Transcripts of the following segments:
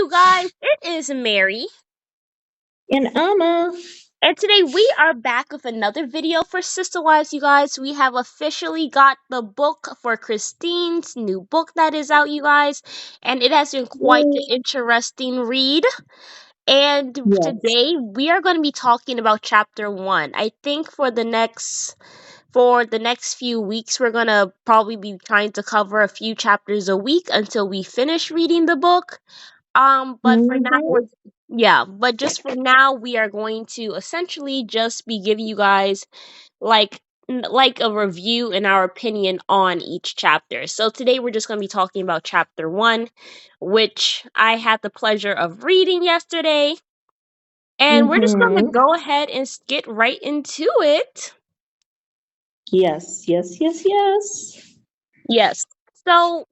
you guys? It is Mary, And Amma. and today we are back with another video for Sister Wives, you guys. We have officially got the book for Christine's new book that is out, you guys, and it has been quite an Yay. interesting read. And Yes. today we are going to be talking about chapter 1. I think for the next few weeks we're going to probably be trying to cover a few chapters a week until we finish reading the book. But for now, Mm-hmm. but just for now, we are going to essentially just be giving you guys like like a review and our opinion on each chapter. So today we're just going to be talking about chapter 1, which I had the pleasure of reading yesterday, and we're just going to Mm-hmm. go ahead and get right into it. Yes, yes, yes, yes. Yes. So,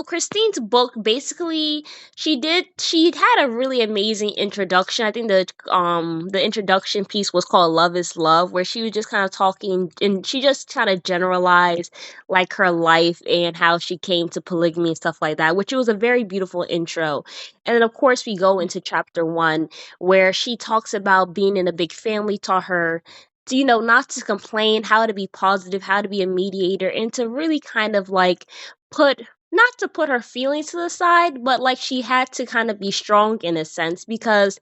Christine's book basically she had a really amazing introduction. I think the introduction piece was called Love is Love, where she was just kind of talking and she just kind of generalized like her life and how she came to polygamy and stuff like that, which was a very beautiful intro. And then of course we go into chapter 1 where she talks about being in a big family, taught her to, not to complain, how to be positive, how to be a mediator, and to really kind of like put not to put her feelings to the side, but like she had to kind of be strong in a sense because,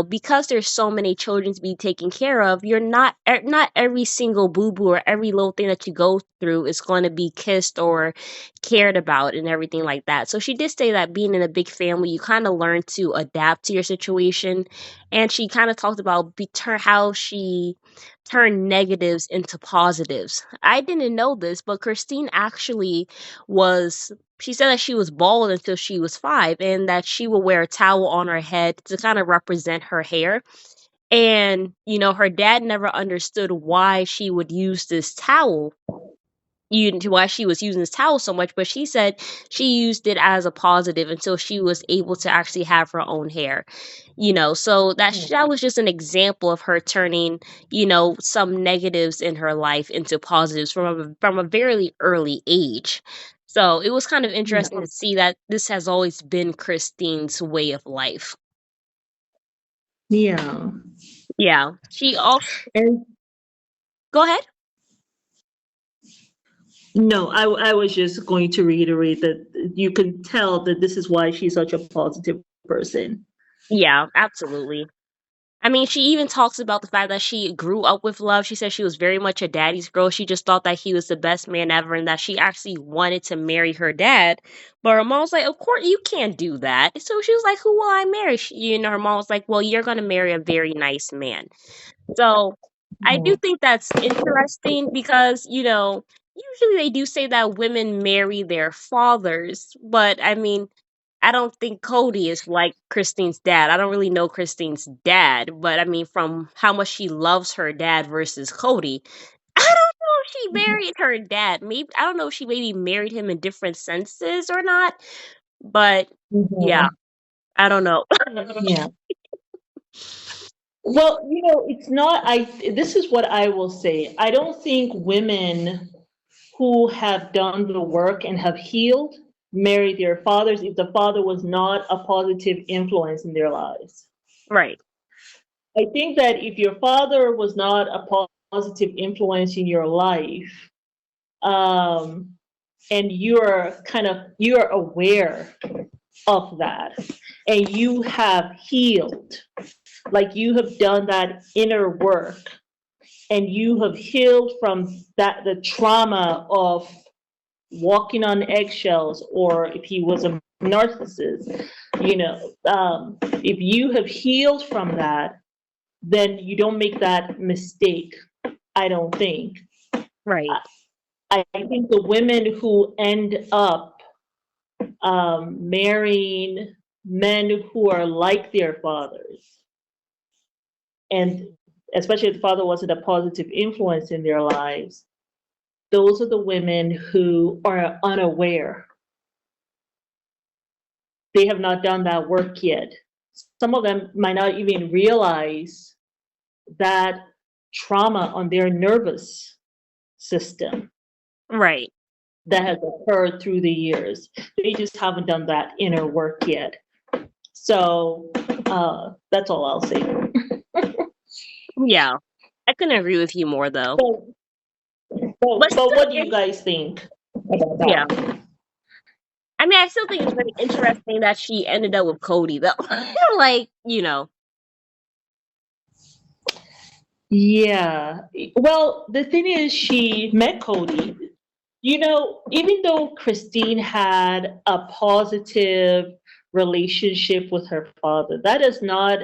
because there's so many children to be taken care of, you're not every single boo boo or every little thing that you go through is going to be kissed or cared about and everything like that. So she did say that being in a big family, you kind of learn to adapt to your situation. And she kind of talked about how she turn negatives into positives. I didn't know this, but Christine actually she said that she was bald until she was 5 and that she would wear a towel on her head to kind of represent her hair. And, her dad never understood why she would use this towel why she was using this towel so much, but she said she used it as a positive until she was able to actually have her own hair. So that was just an example of her turning, some negatives in her life into positives from a very early age. So it was kind of Yeah. interesting to see that this has always been Christine's way of life. Yeah. Yeah. She also And Go ahead. no, I was just going to reiterate that you can tell that this is why she's such a positive person. Yeah, absolutely. I mean, she even talks about the fact that she grew up with love. She said she was very much a daddy's girl. She just thought that he was the best man ever and that she actually wanted to marry her dad. But her mom was like, of course, you can't do that. So she was like, who will I marry? Her mom was like, well, you're going to marry a very nice man. So I do Mhm. think that's interesting because, usually they do say that women marry their fathers. But I mean, I don't think Cody is like Christine's dad. I don't really know Christine's dad, but I mean, from how much she loves her dad versus Cody, I don't know if she married her dad. Maybe I don't know if she maybe married him in different senses or not. But yeah, Mhm. I don't know. Yeah. Well, it's not, this is what I will say. I don't think women who have done the work and have healed marry their fathers if the father was not a positive influence in their lives. Right. I think that if your father was not a positive influence in your life, um, and you're aware of that, and you have healed, like you have done that inner work, and you have healed from the trauma of walking on eggshells, or if he was a narcissist, if you have healed from that, then you don't make that mistake. I don't think. Right. I think the women who end up marrying men who are like their fathers, and especially if the father wasn't a positive influence in their lives, those are the women who are unaware. They have not done that work yet. Some of them might not even realize that trauma on their nervous system Right. that has occurred through the years. They just haven't done that inner work yet. So that's all I'll say. Yeah. I couldn't agree with you more though. But, But but still what do you guys think about yeah. that? I mean, I still think it's very interesting that she ended up with Cody though. Like, you know. Yeah. Well, the thing is, she met Cody. You know, even though Christine had a positive relationship with her father, that does not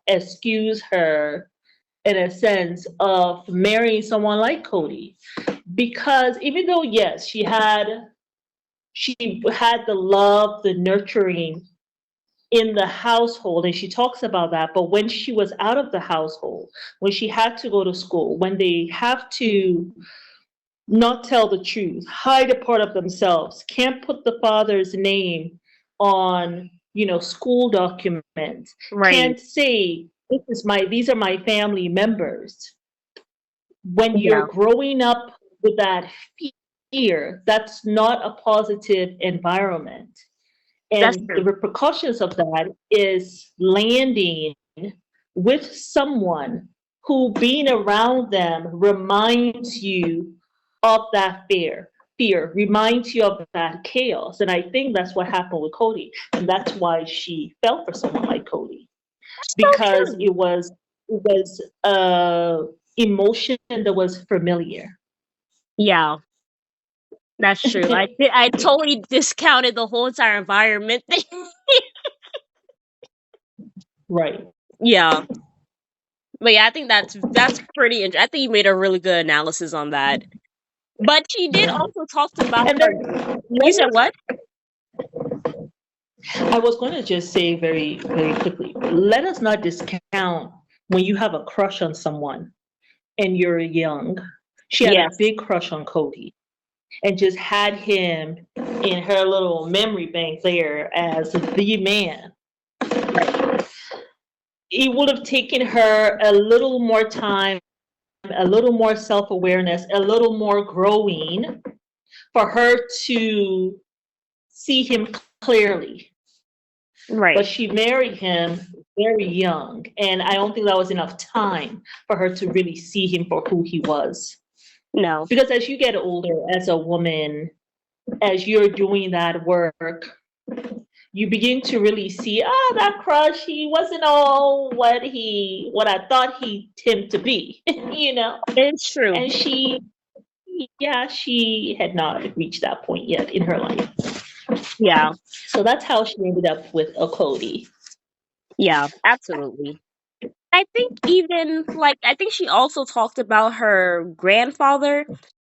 excuse her in a sense of marrying someone like Cody. Because even though, yes, she had the love, the nurturing in the household, and she talks about that, but when she was out of the household, when she had to go to school, when they have to not tell the truth, hide a part of themselves, can't put the father's name on, school documents, Right. can't say these are my family members. When you're Yeah. growing up with that fear, that's not a positive environment. That's And the true. repercussions of that is landing with someone who being around them reminds you of that fear reminds you of that chaos. And I think that's what happened with Cody. And that's why she fell for someone like Cody. That's so Because true. it was emotion that was familiar. Yeah. That's true. I totally discounted the whole entire environment thing. Right. Yeah. But yeah, I think that's pretty interesting. I think you made a really good analysis on that. But she did Yeah. also talk about And her. then You let said us what? I was going to just say very, very quickly, let us not discount when you have a crush on someone and you're young. She had a Yes. big crush on Cody and just had him in her little memory bank there as the man. Right. It would have taken her a little more time, a little more self awareness, a little more growing for her to see him clearly. But Right. she married him very young, and I don't think that was enough time for her to really see him for who he was. No. Because as you get older as a woman, as you're doing that work, you begin to really see, that crush, he wasn't all what I thought him to be, you know. It's true. And she had not reached that point yet in her life. Yeah. So that's how she ended up with a Cody. Yeah. Absolutely. I think even like I think she also talked about her grandfather.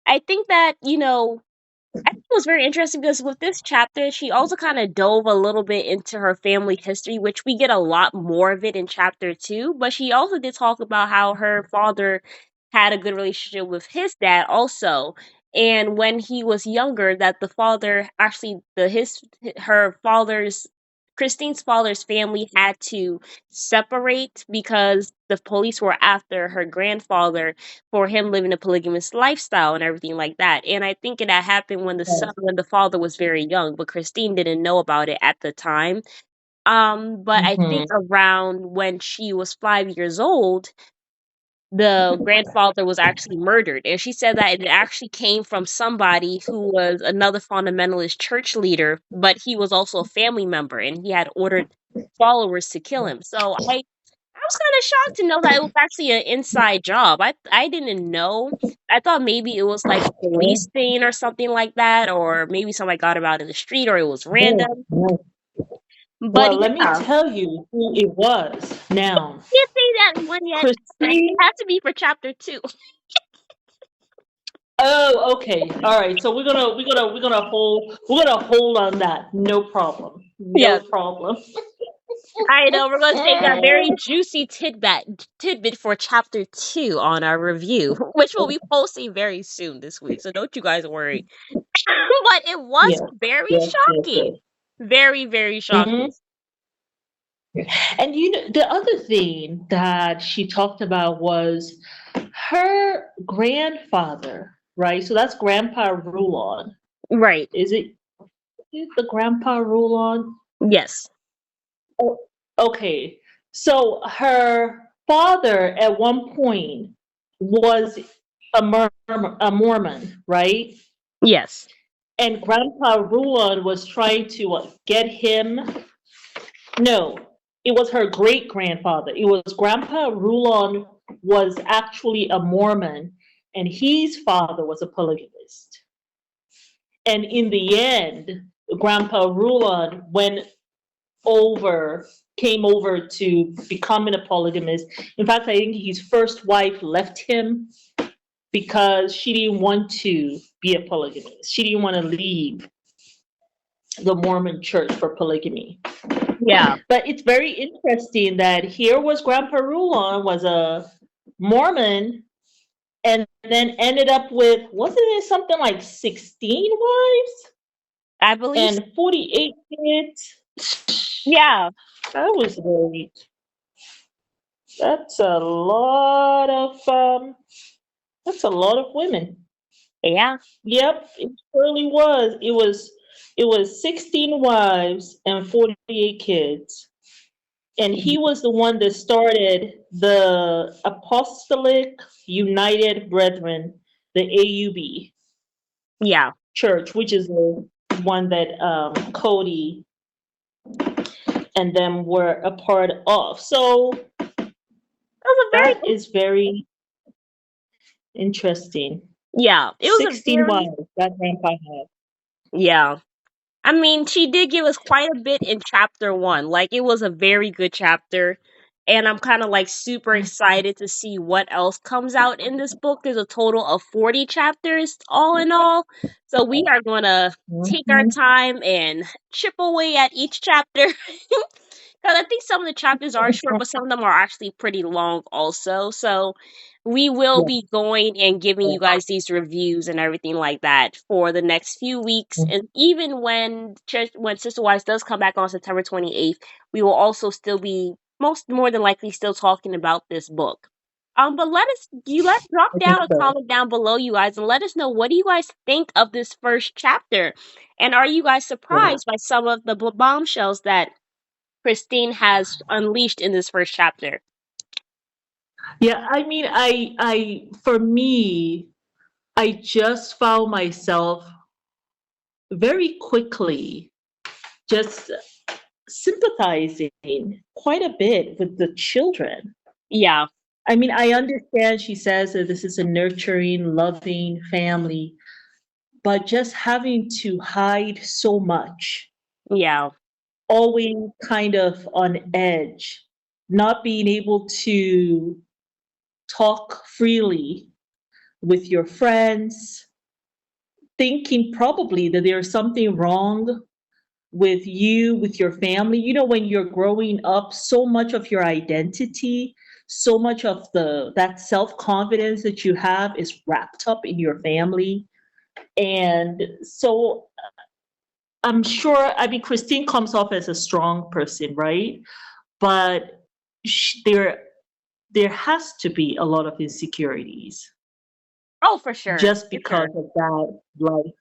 I think that, I think it was very interesting because with this chapter, she also kind of dove a little bit into her family history, which we get a lot more of it in chapter two. But she also did talk about how her father had a good relationship with his dad also. And when he was younger, that the father actually her father's Christine's father's family had to separate because the police were after her grandfather for him living a polygamous lifestyle and everything like that. And I think that happened when when the father was very young, but Christine didn't know about it at the time. But I think Mm-hmm. around when she was 5 years old, the grandfather was actually murdered. And she said that it actually came from somebody who was another fundamentalist church leader, but he was also a family member and he had ordered followers to kill him. So I was kind of shocked to know that it was actually an inside job. I didn't know. I thought maybe it was like a police thing or something like that, or maybe somebody got about in the street, or it was random. But Well, let me yeah, tell you who it was now. can't say that one yet. It Christine. has to be for chapter two. Oh, okay. All right. So we're gonna hold on that. No problem. Yeah, No problem. I know we're gonna save that very juicy tidbit for chapter two on our review, which we'll be posting very soon this week. So don't you guys worry. But it was Yes. very Yes. Yes. Yes. shocking. Very, very Hmm. shocking. And the other thing that she talked about was her grandfather, right? So that's Grandpa Rulon. Right. Is it the Grandpa Rulon? Yes. Oh, okay. So her father at one point was a Mormon, right? Yes, And Grandpa Rulon was trying to get him. No, it was her great grandfather. It was Grandpa Rulon was actually a Mormon, and his father was a polygamist. And in the end, Grandpa Rulon went over came over to becoming a polygamist. In fact, I think his first wife left him because she didn't want to be a polygamist. She didn't want to leave the Mormon church for polygamy. yeah, But it's very interesting that here was Grandpa Rulon was a Mormon and then ended up with wasn't it something like 16 wives I believe. and 48 kids? Yeah, That was very That's a lot of women. yeah, Yep, it surely was. It was 16 wives and 48 kids. And he was the one that started the Apostolic United Brethren, the AUB yeah. church, which is the one that Cody and them were a part of. So It was a very, that is very interesting. yeah, it was a 16 very, wives that grandpa had. yeah. I mean, she did give us quite a bit in chapter one. Like, it was a very good chapter. And I'm kind of like super excited to see what else comes out in this book. There's a total of 40 chapters, all in all. So we are going to take our Mhm. time and chip away at each chapter. Because I think some of the chapters are short, but some of them are actually pretty long also. So we will Yeah. be going and giving Yeah. you guys these reviews and everything like that for the next few weeks. And even when Sister Wise does come back on September 28th, we will also still be more than likely still talking about this book. But let drop I think down a so. comment down below, you guys, and let us know, what do you guys think of this first chapter, and are you guys Yeah. surprised by some of the bombshells that Christine has unleashed in this first chapter? Yeah, I mean, for me, I just found myself very quickly just sympathizing quite a bit with the children. Yeah, I mean, I understand she says that this is a nurturing, loving family, but just having to hide so much, yeah, always kind of on edge, not being able to talk freely with your friends, thinking probably that there's something wrong with you, with your family. You know, when you're growing up, so much of your identity, so much of the that self-confidence that you have is wrapped up in your family. And so I'm sure, I mean, Christine comes off as a strong person, right? But there has to be a lot of insecurities oh, for sure, just for because sure. of that life,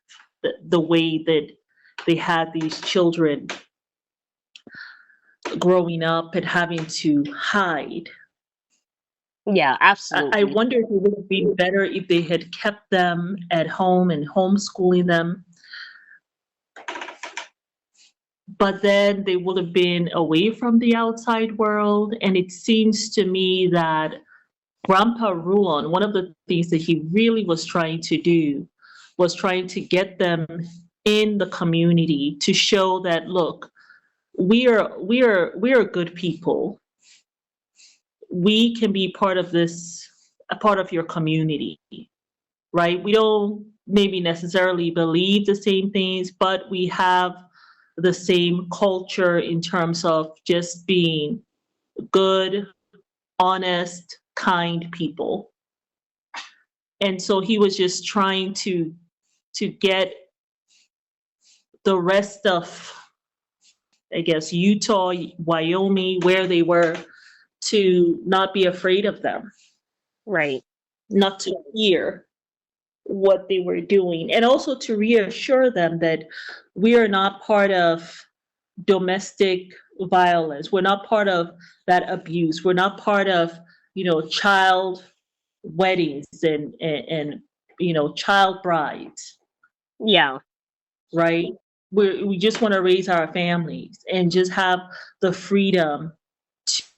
the way that they had these children growing up and having to hide. Yeah, I absolutely. wonder if it would have been better if they had kept them at home and homeschooling them, but then they would have been away from the outside world. And it seems to me that Grandpa Rulon, one of the things that he really was trying to do was trying to get them in the community to show that, look, we are good people. We can be part of this, a part of your community, right? We don't maybe necessarily believe the same things, but we have the same culture in terms of just being good, honest, kind people. And so he was just trying to get the rest of, I guess, Utah, Wyoming, where they were, to not be afraid of them, Right. not to fear what they were doing, and also to reassure them that we are not part of domestic violence. We're not part of that abuse. We're not part of, child weddings and child brides, Yeah. right? We just want to raise our families and just have the freedom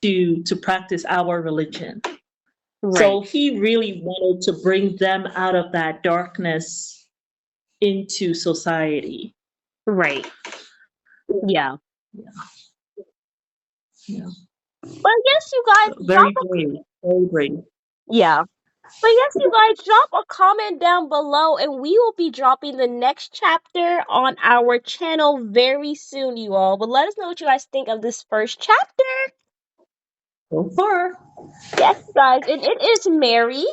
to practice our religion. So Right. he really wanted to bring them out of that darkness into society. Right. Yeah. Yeah, yeah. But I guess you guys drop Very brave, very brave. yeah. But yes, you guys drop a comment down below and we will be dropping the next chapter on our channel very soon, you all. But let us know what you guys think of this first chapter. So far. Yes, guys. And it is Mary.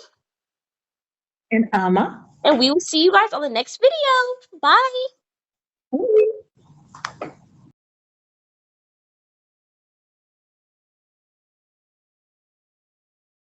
And Amma. And we will see you guys on the next video. Bye.